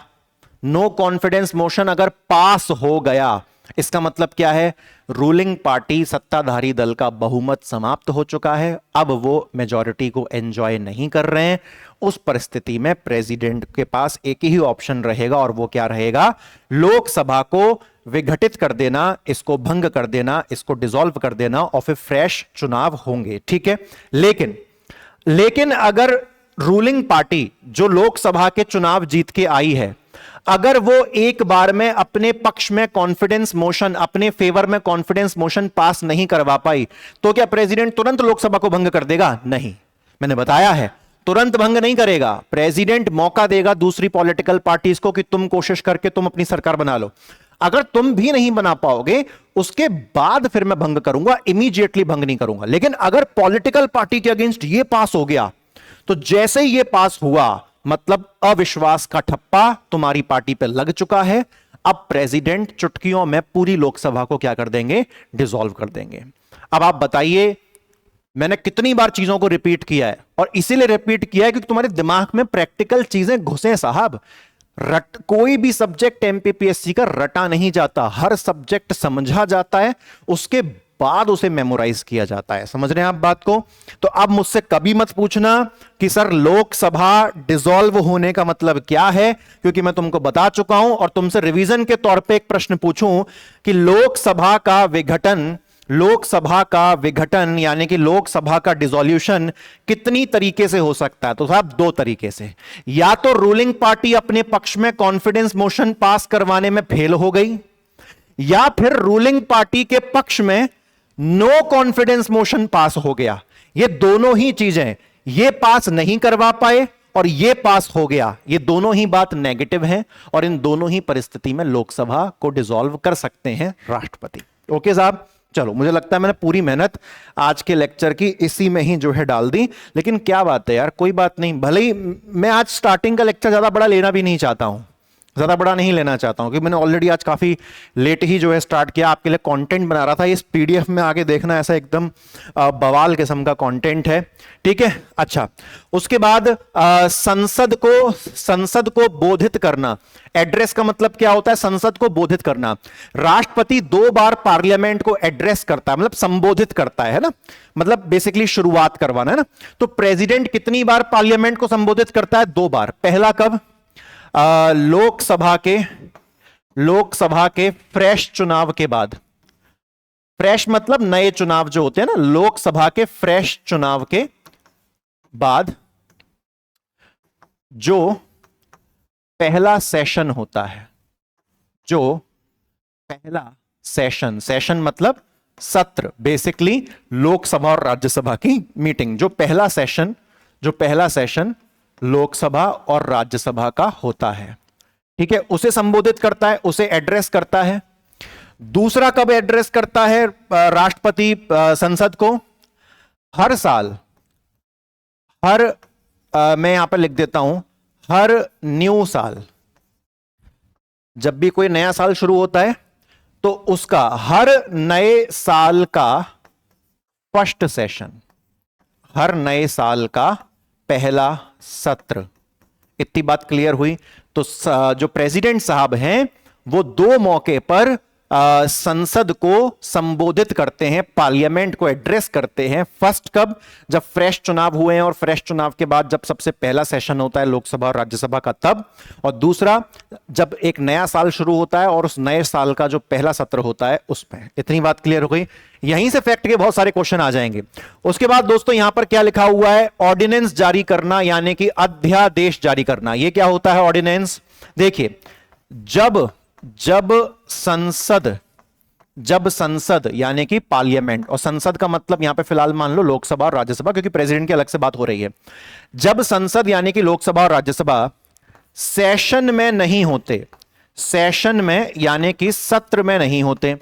नो कॉन्फिडेंस मोशन अगर पास हो गया, इसका मतलब क्या है? रूलिंग पार्टी, सत्ताधारी दल का बहुमत समाप्त हो चुका है, अब वो मेजॉरिटी को एंजॉय नहीं कर रहे हैं। उस परिस्थिति में प्रेसिडेंट के पास एक ही ऑप्शन रहेगा, और वो क्या रहेगा? लोकसभा को विघटित कर देना, इसको भंग कर देना, इसको डिसॉल्व कर देना, और फिर फ्रेश चुनाव होंगे। ठीक है। लेकिन अगर रूलिंग पार्टी जो लोकसभा के चुनाव जीत के आई है, अगर वो एक बार में अपने पक्ष में कॉन्फिडेंस मोशन, अपने फेवर में कॉन्फिडेंस मोशन पास नहीं करवा पाई, तो क्या प्रेसिडेंट तुरंत लोकसभा को भंग कर देगा? नहीं। मैंने बताया है तुरंत भंग नहीं करेगा, प्रेसिडेंट मौका देगा दूसरी पॉलिटिकल पार्टीज को कि तुम कोशिश करके तुम अपनी सरकार बना लो। अगर तुम भी नहीं बना पाओगे उसके बाद फिर मैं भंग करूंगा, इमीडिएटली भंग नहीं करूंगा। लेकिन अगर पॉलिटिकल पार्टी के अगेंस्ट ये पास हो गया तो जैसे ही ये पास हुआ मतलब अविश्वास का ठप्पा तुम्हारी पार्टी पे लग चुका है। अब प्रेसिडेंट चुटकियों में पूरी लोकसभा को क्या कर देंगे, डिसॉल्व कर देंगे। अब आप बताइए, मैंने कितनी बार चीजों को रिपीट किया है, और इसीलिए रिपीट किया है क्योंकि तुम्हारे दिमाग में प्रैक्टिकल चीजें घुसे साहब। कोई भी सब्जेक्ट एमपीपीएससी का रटा नहीं जाता, हर सब्जेक्ट समझा जाता है, उसके बाद उसे मेमोराइज किया जाता है। समझ रहे हैं आप बात को? तो अब मुझसे कभी मत पूछना कि सर लोकसभा डिसॉल्व होने का मतलब क्या है, क्योंकि मैं तुमको बता चुका हूं। और तुमसे रिवीजन के तौर पे एक प्रश्न पूछूं कि लोकसभा का विघटन यानी कि लोकसभा का डिसॉल्यूशन कितनी तरीके से हो सकता है? तो साहब दो तरीके से। या तो रूलिंग पार्टी अपने पक्ष में कॉन्फिडेंस मोशन पास करवाने में फेल हो गई, या फिर रूलिंग पार्टी के पक्ष में नो कॉन्फिडेंस मोशन पास हो गया। ये दोनों ही चीजें, ये पास नहीं करवा पाए और ये पास हो गया, ये दोनों ही बात नेगेटिव है, और इन दोनों ही परिस्थिति में लोकसभा को डिसॉल्व कर सकते हैं राष्ट्रपति। ओके साहब, चलो मुझे लगता है मैंने पूरी मेहनत आज के लेक्चर की इसी में ही जो है डाल दी। लेकिन क्या बात है यार, कोई बात नहीं, भले ही मैं आज स्टार्टिंग का लेक्चर ज्यादा बड़ा लेना भी नहीं चाहता हूं, ज्यादा बड़ा नहीं लेना चाहता हूं, क्योंकि मैंने ऑलरेडी आज काफी लेट ही जो है स्टार्ट किया, आपके लिए कंटेंट बना रहा था। इस पीडीएफ में आगे देखना, ऐसा एकदम बवाल किस्म का कंटेंट है, ठीक है। अच्छा, उसके बाद संसद को बोधित करना। एड्रेस का मतलब क्या होता है? संसद को बोधित करना। राष्ट्रपति 2 बार पार्लियामेंट को एड्रेस करता है, मतलब संबोधित करता है ना, मतलब बेसिकली शुरुआत करवाना है ना। तो प्रेसिडेंट कितनी बार पार्लियामेंट को संबोधित करता है? 2 बार। पहला कब? लोकसभा के फ्रेश चुनाव के बाद। फ्रेश मतलब नए चुनाव जो होते हैं ना, लोकसभा के फ्रेश चुनाव के बाद जो पहला सेशन होता है, जो पहला सेशन मतलब सत्र, बेसिकली लोकसभा और राज्यसभा की मीटिंग, जो पहला सेशन लोकसभा और राज्यसभा का होता है, ठीक है, उसे संबोधित करता है, उसे एड्रेस करता है। दूसरा कब एड्रेस करता है राष्ट्रपति संसद को? हर साल, मैं यहां पर लिख देता हूं, हर न्यू साल, जब भी कोई नया साल शुरू होता है तो उसका हर नए साल का फर्स्ट सेशन, हर नए साल का पहला सत्र। इतनी बात क्लियर हुई? तो जो प्रेसिडेंट साहब हैं वो 2 मौके पर संसद को संबोधित करते हैं, पार्लियामेंट को एड्रेस करते हैं। फर्स्ट कब? जब फ्रेश चुनाव हुए हैं, और फ्रेश चुनाव के बाद जब सबसे पहला सेशन होता है लोकसभा और राज्यसभा का, तब। और दूसरा जब एक नया साल शुरू होता है और उस नए साल का जो पहला सत्र होता है उसमें। इतनी बात क्लियर हो गई? यहीं से फैक्ट के बहुत सारे क्वेश्चन आ जाएंगे। उसके बाद दोस्तों यहां पर क्या लिखा हुआ है? ऑर्डिनेंस जारी करना, यानी कि अध्यादेश जारी करना। यह क्या होता है ऑर्डिनेंस? देखिए, जब संसद यानी कि पार्लियामेंट, और संसद का मतलब यहां पे फिलहाल मान लो लोकसभा और राज्यसभा, क्योंकि प्रेसिडेंट की अलग से बात हो रही है। जब संसद यानी कि लोकसभा और राज्यसभा सेशन में नहीं होते, सेशन में यानी कि सत्र में नहीं होते,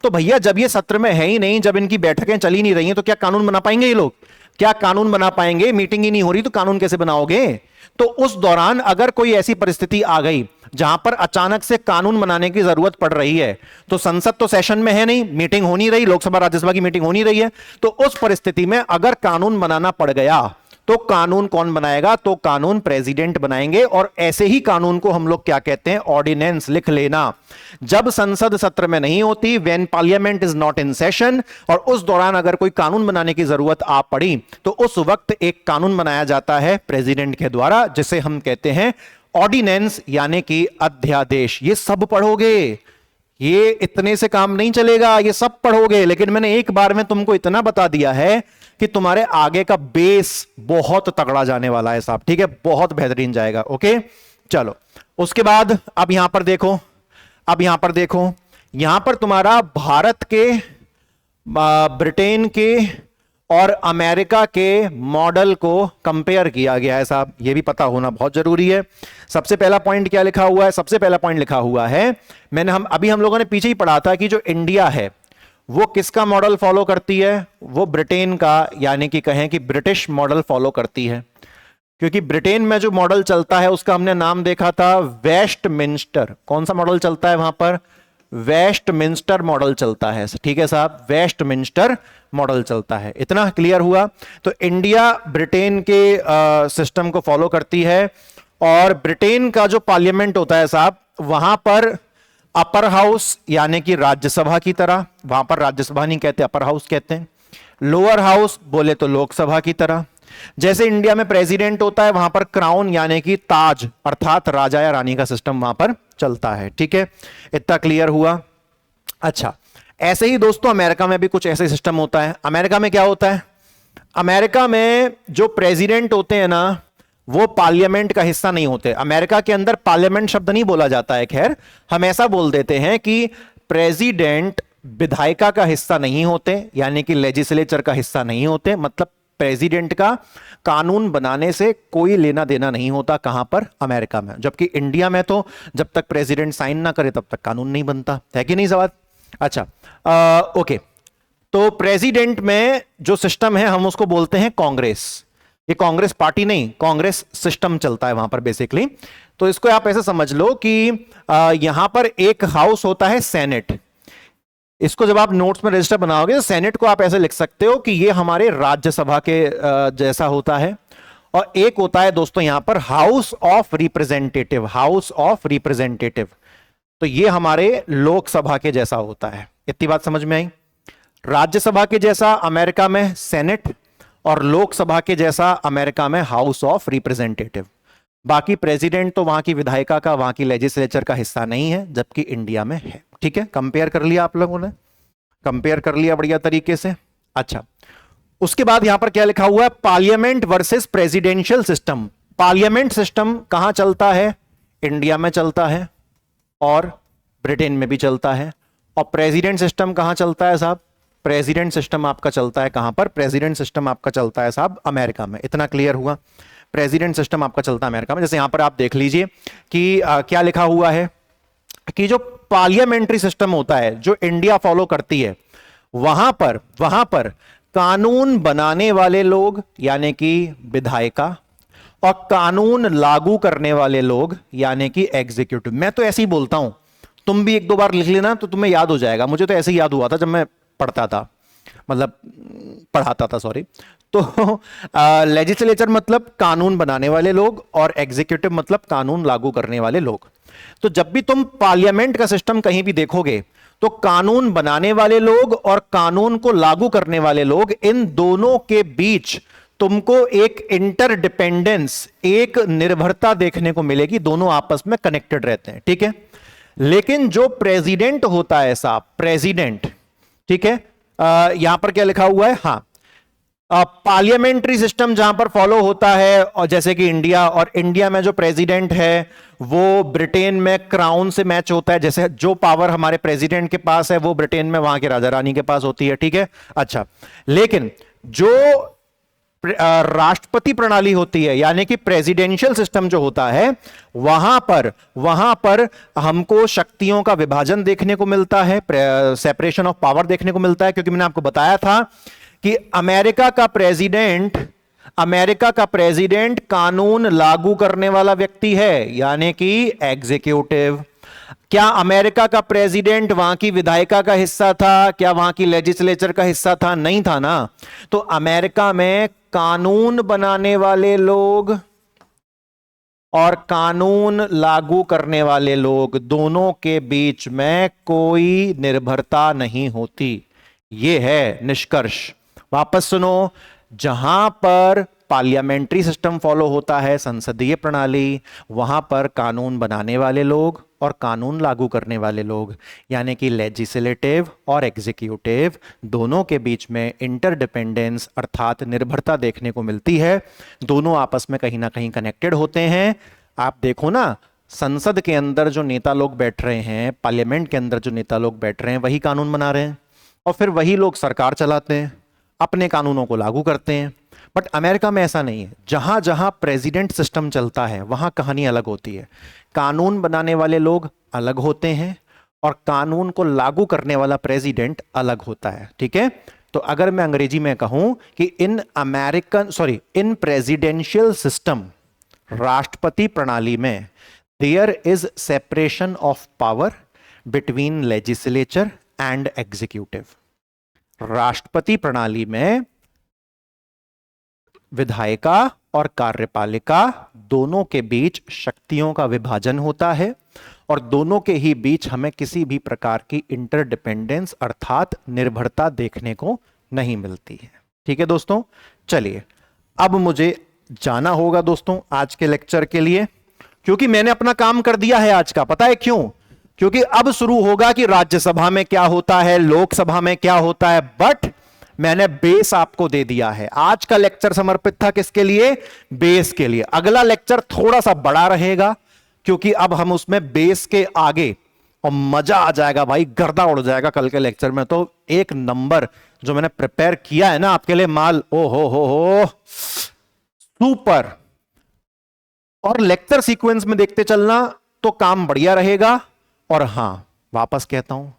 तो भैया जब ये सत्र में है ही नहीं, जब इनकी बैठकें चली नहीं रही हैं, तो क्या कानून बना पाएंगे ये लोग? क्या कानून बना पाएंगे? मीटिंग ही नहीं हो रही तो कानून कैसे बनाओगे? तो उस दौरान अगर कोई ऐसी परिस्थिति आ गई जहां पर अचानक से कानून बनाने की जरूरत पड़ रही है, तो संसद तो सेशन में है नहीं, मीटिंग हो नहीं रही, लोकसभा राज्यसभा की मीटिंग हो नहीं रही है, तो उस परिस्थिति में अगर कानून बनाना पड़ गया तो कानून कौन बनाएगा? तो कानून प्रेसिडेंट बनाएंगे। और ऐसे ही कानून को हम लोग क्या कहते हैं? ऑर्डिनेंस। लिख लेना। जब संसद सत्र में नहीं होती, when parliament is not in session, और उस दौरान अगर कोई कानून बनाने की जरूरत आ पड़ी तो उस वक्त एक कानून बनाया जाता है प्रेसिडेंट के द्वारा, जिसे हम कहते हैं ऑर्डिनेंस यानी कि अध्यादेश। ये सब पढ़ोगे, ये इतने से काम नहीं चलेगा, ये सब पढ़ोगे। लेकिन मैंने एक बार में तुमको इतना बता दिया है कि तुम्हारे आगे का बेस बहुत तगड़ा जाने वाला है साहब, ठीक है, बहुत बेहतरीन जाएगा। ओके, चलो उसके बाद अब यहां पर देखो, यहां पर तुम्हारा भारत के, ब्रिटेन के और अमेरिका के मॉडल को कंपेयर किया गया है साहब, यह भी पता होना बहुत जरूरी है। सबसे पहला पॉइंट क्या लिखा हुआ है? सबसे पहला पॉइंट लिखा हुआ है, हम लोगों ने पीछे ही पढ़ा था कि जो इंडिया है वो किसका मॉडल फॉलो करती है? वो ब्रिटेन का, यानी कि कहें कि ब्रिटिश मॉडल फॉलो करती है। क्योंकि ब्रिटेन में जो मॉडल चलता है उसका हमने नाम देखा था वेस्टमिंस्टर। कौन सा मॉडल चलता है वहां पर? वेस्टमिंस्टर मॉडल चलता है, ठीक है साहब, वेस्टमिंस्टर मॉडल चलता है। इतना क्लियर हुआ? तो इंडिया ब्रिटेन के सिस्टम को फॉलो करती है, और ब्रिटेन का जो पार्लियामेंट होता है साहब, वहां पर अपर हाउस यानी कि राज्यसभा की तरह, वहां पर राज्यसभा नहीं कहते, अपर हाउस कहते हैं। लोअर हाउस बोले तो लोकसभा की तरह। जैसे इंडिया में प्रेसिडेंट होता है, वहां पर क्राउन यानी कि ताज अर्थात राजा या रानी का सिस्टम वहां पर चलता है। ठीक है, इतना क्लियर हुआ? अच्छा, ऐसे ही दोस्तों अमेरिका में भी कुछ ऐसे सिस्टम होता है। अमेरिका में क्या होता है? अमेरिका में जो प्रेसिडेंट होते हैं ना, वो पार्लियामेंट का हिस्सा नहीं होते। अमेरिका के अंदर पार्लियामेंट शब्द नहीं बोला जाता है, खैर हम ऐसा बोल देते हैं कि प्रेसिडेंट विधायिका का हिस्सा नहीं होते, यानी कि लेजिस्लेचर का हिस्सा नहीं होते। मतलब प्रेसिडेंट का कानून बनाने से कोई लेना देना नहीं होता। कहां पर? अमेरिका में। जबकि इंडिया में तो जब तक प्रेसिडेंट साइन ना करे तब तक कानून नहीं बनता है, कि नहीं सवाल? अच्छा, ओके, तो प्रेसिडेंट में जो सिस्टम है हम उसको बोलते हैं कांग्रेस। ये कांग्रेस पार्टी नहीं, कांग्रेस सिस्टम चलता है वहां पर बेसिकली। तो इसको आप ऐसे समझ लो कि यहां पर एक हाउस होता है सेनेट। इसको जब आप नोट्स में रजिस्टर बनाओगे तो सेनेट को आप ऐसे लिख सकते हो कि ये हमारे राज्यसभा के जैसा होता है। और एक होता है दोस्तों यहां पर house of representative, house of representative, तो ये हमारे लोकसभा के जैसा होता है। इतनी बात समझ में आई? राज्यसभा के जैसा अमेरिका में सेनेट, और लोकसभा के जैसा अमेरिका में हाउस ऑफ रिप्रेजेंटेटिव। बाकी प्रेसिडेंट तो वहां की विधायिका का, वहां की लेजिस्लेचर का हिस्सा नहीं है, जबकि इंडिया में है। ठीक है, कंपेयर कर लिया आप लोगों ने, कंपेयर कर लिया बढ़िया तरीके से। अच्छा, उसके बाद यहां पर क्या लिखा हुआ है? Parliament versus presidential system. Parliament system कहां चलता है? इंडिया में चलता है और ब्रिटेन में भी चलता है। और प्रेसिडेंट सिस्टम कहां चलता है साहब? प्रेसिडेंट सिस्टम आपका चलता है कहां पर? प्रेसिडेंट सिस्टम आपका चलता है साहब अमेरिका में। इतना क्लियर हुआ? प्रेसिडेंट सिस्टम आपका चलता है अमेरिका में। जैसे यहां पर आप देख लीजिए कि क्या लिखा हुआ है कि जो पार्लियामेंट्री सिस्टम होता है जो इंडिया फॉलो करती है, वहां पर कानून बनाने वाले लोग यानी कि विधायिका, और कानून लागू करने वाले लोग यानी कि एग्जीक्यूटिव। मैं तो ऐसे ही बोलता हूं, तुम भी एक दो बार लिख लेना तो तुम्हें याद हो जाएगा। मुझे तो ऐसे ही याद हुआ था जब मैं पढ़ता था, मतलब पढ़ाता था, सॉरी। तो लेजिस्लेचर मतलब कानून बनाने वाले लोग, और एग्जीक्यूटिव मतलब कानून लागू करने वाले लोग। तो जब भी तुम पार्लियामेंट का सिस्टम कहीं भी देखोगे तो कानून बनाने वाले लोग और कानून को लागू करने वाले लोग, इन दोनों के बीच तुमको एक इंटरडिपेंडेंस, एक निर्भरता देखने को मिलेगी। दोनों आपस में कनेक्टेड रहते हैं। ठीक है, लेकिन जो प्रेसिडेंट होता है साहब, प्रेसिडेंट, ठीक है, यहां पर क्या लिखा हुआ है? हां, पार्लियामेंट्री सिस्टम जहां पर फॉलो होता है, और जैसे कि इंडिया, और इंडिया में जो प्रेसिडेंट है वो ब्रिटेन में क्राउन से मैच होता है। जैसे जो पावर हमारे प्रेसिडेंट के पास है वो ब्रिटेन में वहां के राजा रानी के पास होती है। ठीक है, अच्छा, लेकिन जो राष्ट्रपति प्रणाली होती है यानी कि प्रेसिडेंशियल सिस्टम जो होता है, वहां पर हमको शक्तियों का विभाजन देखने को मिलता है, सेपरेशन ऑफ पावर देखने को मिलता है। क्योंकि मैंने आपको बताया था कि अमेरिका का प्रेसिडेंट कानून लागू करने वाला व्यक्ति है यानी कि एग्जीक्यूटिव। क्या अमेरिका का प्रेसिडेंट वहां की विधायिका का हिस्सा था? क्या वहां की लेजिस्लेचर का हिस्सा था? नहीं था ना। तो अमेरिका में कानून बनाने वाले लोग और कानून लागू करने वाले लोग, दोनों के बीच में कोई निर्भरता नहीं होती। यह है निष्कर्ष। वापस सुनो, जहां पर पार्लियामेंट्री सिस्टम फॉलो होता है, संसदीय प्रणाली, वहां पर कानून बनाने वाले लोग और कानून लागू करने वाले लोग यानी कि लेजिस्लेटिव और एग्जीक्यूटिव, दोनों के बीच में इंटरडिपेंडेंस अर्थात निर्भरता देखने को मिलती है। दोनों आपस में कहीं ना कहीं कनेक्टेड होते हैं। आप देखो ना, संसद के अंदर जो नेता लोग बैठ रहे हैं, पार्लियामेंट के अंदर जो नेता लोग बैठ रहे हैं, वही कानून बना रहे हैं, और फिर वही लोग सरकार चलाते हैं, अपने कानूनों को लागू करते हैं। बट अमेरिका में ऐसा नहीं है। जहां जहां प्रेसिडेंट सिस्टम चलता है वहां कहानी अलग होती है। कानून बनाने वाले लोग अलग होते हैं और कानून को लागू करने वाला प्रेसिडेंट अलग होता है। ठीक है, तो अगर मैं अंग्रेजी में कहूं कि इन प्रेसिडेंशियल सिस्टम, राष्ट्रपति प्रणाली में, there is separation of power between legislature and executive. राष्ट्रपति प्रणाली में विधायिका और कार्यपालिका दोनों के बीच शक्तियों का विभाजन होता है और दोनों के ही बीच हमें किसी भी प्रकार की इंटरडिपेंडेंस अर्थात निर्भरता देखने को नहीं मिलती है। ठीक है दोस्तों, चलिए अब मुझे जाना होगा दोस्तों आज के लेक्चर के लिए, क्योंकि मैंने अपना काम कर दिया है आज का। पता है क्यों? क्योंकि अब शुरू होगा कि राज्यसभा में क्या होता है, लोकसभा में क्या होता है, बट मैंने बेस आपको दे दिया है। आज का लेक्चर समर्पित था किसके लिए? बेस के लिए। अगला लेक्चर थोड़ा सा बड़ा रहेगा क्योंकि अब हम उसमें बेस के आगे, और मजा आ जाएगा भाई, गर्दा उड़ जाएगा कल के लेक्चर में। तो एक नंबर जो मैंने प्रिपेयर किया है ना आपके लिए माल, ओ हो सुपर। और लेक्चर सीक्वेंस में देखते चलना तो काम बढ़िया रहेगा। और हां, वापस कहता हूं,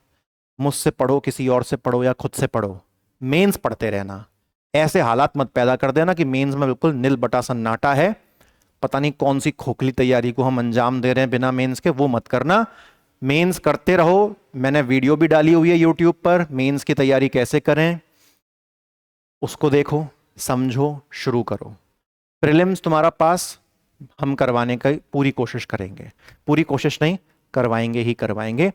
मुझसे पढ़ो, किसी और से पढ़ो या खुद से पढ़ो, मेंस पढ़ते रहना। ऐसे हालात मत पैदा कर देना कि मेंस में बिल्कुल नील बटा सन्नाटा है, पता नहीं कौन सी खोखली तैयारी को हम अंजाम दे रहे हैं बिना मेंस के। वो मत करना, मेंस करते रहो। मैंने वीडियो भी डाली हुई है यूट्यूब पर, मेंस की तैयारी कैसे करें, उसको देखो, समझो, शुरू करो। प्रीलिम्स तुम्हारा पास हम करवाने की पूरी कोशिश करेंगे, पूरी कोशिश नहीं, करवाएंगे ही करवाएंगे।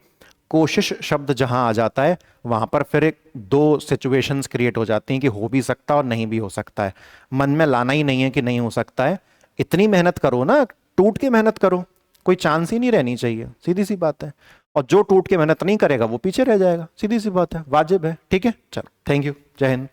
कोशिश शब्द जहां आ जाता है वहां पर फिर एक दो सिचुएशंस क्रिएट हो जाती हैं कि हो भी सकता है और नहीं भी हो सकता है। मन में लाना ही नहीं है कि नहीं हो सकता है। इतनी मेहनत करो ना, टूट के मेहनत करो, कोई चांस ही नहीं रहनी चाहिए, सीधी सी बात है। और जो टूट के मेहनत नहीं करेगा वो पीछे रह जाएगा, सीधी सी बात है, वाजिब है। ठीक है, चलो, थैंक यू, जय हिंद।